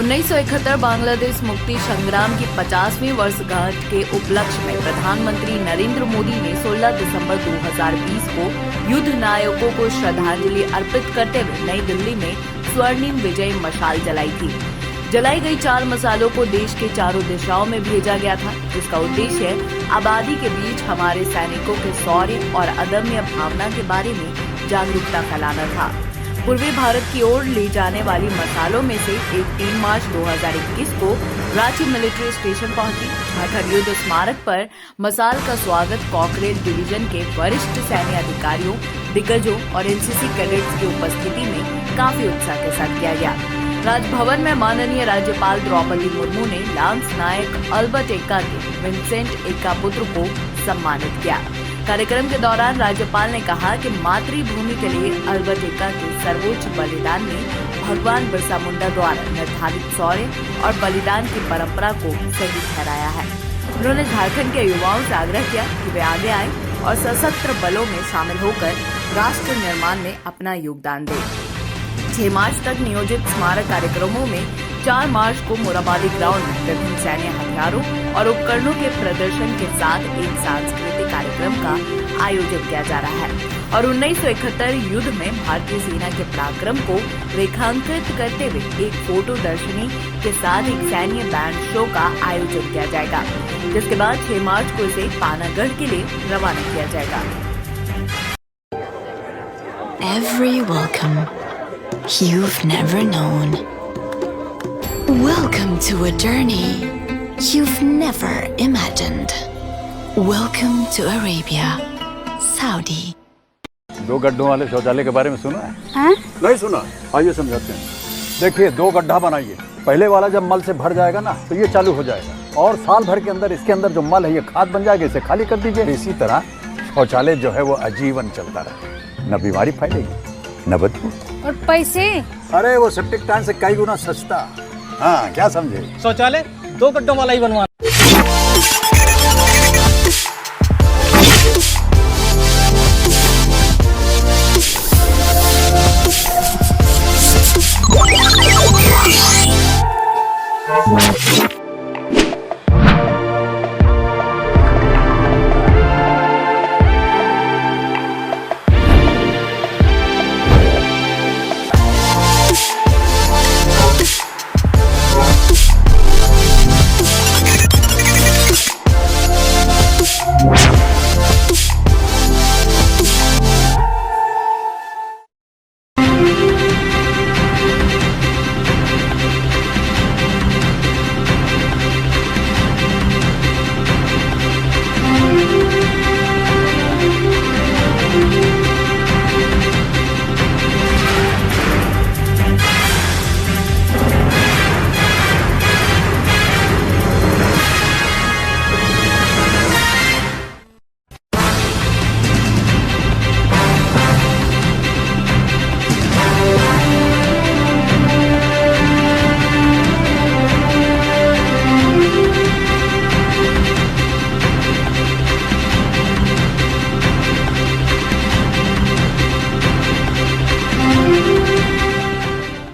1971 बांग्लादेश मुक्ति संग्राम की 50वीं वर्षगांठ के उपलक्ष्य में प्रधानमंत्री नरेंद्र मोदी ने 16 दिसंबर 2020 को युद्ध नायकों को श्रद्धांजलि अर्पित करते हुए नई दिल्ली में स्वर्णिम विजय मशाल जलाई थी। जलाई गई 4 मशालों को देश के चारों दिशाओं में भेजा गया था, जिसका उद्देश्य आबादी के बीच हमारे सैनिकों के शौर्य और अदम्य भावना के बारे में जागरूकता फैलाना था। पूर्वी भारत की ओर ले जाने वाली मशालों में से एक 3 मार्च 2021 को रांची मिलिट्री स्टेशन पहुंची। झारखंड युद्ध स्मारक पर मशाल का स्वागत कॉकरेल डिवीजन के वरिष्ठ सैन्य अधिकारियों, दिग्गजों और एनसीसी कैडेट्स की उपस्थिति में काफी उत्साह के साथ किया गया। राजभवन में माननीय राज्यपाल द्रौपदी मुर्मू ने लांस नायक अल्बर्ट एक्का के विंसेंट एक्का पुत्र को सम्मानित किया। कार्यक्रम के दौरान राज्यपाल ने कहा कि मातृभूमि के लिए अल्बर्ट एक्का के सर्वोच्च बलिदान ने भगवान बिरसा मुंडा द्वारा निर्धारित शौर्य और बलिदान की परंपरा को सही ठहराया है। उन्होंने झारखंड के युवाओं से आग्रह किया कि वे आगे आएं और सशस्त्र बलों में शामिल होकर राष्ट्र निर्माण में अपना योगदान दें। 6 मार्च तक नियोजित स्मारक कार्यक्रमों में 4 मार्च को मोराबादी ग्राउंड में विभिन्न सैन्य हथियारों और उपकरणों के प्रदर्शन के साथ एक सांस्कृतिक कार्यक्रम का आयोजन किया जा रहा है और 1971 युद्ध में भारतीय सेना के पराक्रम को रेखांकित करते हुए एक फोटो दर्शनी के साथ एक सैन्य बैंड शो का आयोजन किया जाएगा, जिसके बाद 6 मार्च को इसे पानागढ़ के लिए रवाना किया जाएगा। Every welcome you've never known. Welcome to a journey you've never imagined. Welcome to Arabia, Saudi. 2 गड्ढों वाले शौचालय के बारे में सुना है? हाँ? नहीं सुना? आइए समझाते हैं। देखिए, 2 गड्ढा बनाइए। पहले वाला जब मल से भर जाएगा ना, तो ये चालू हो जाएगा और साल भर के अंदर इसके अंदर जो मल है ये खाद बन जाएगा, इसे खाली कर दीजिए। इसी तरह शौचालय जो है वो आजीवन चलता रहे, न बीमारी फैलेगी न बदबू। और पैसे? अरे वो सेप्टिक टैंक से कई गुना सस्ता। हाँ, क्या समझे? शौचालय 2 गड्ढों वाला ही बनवाना।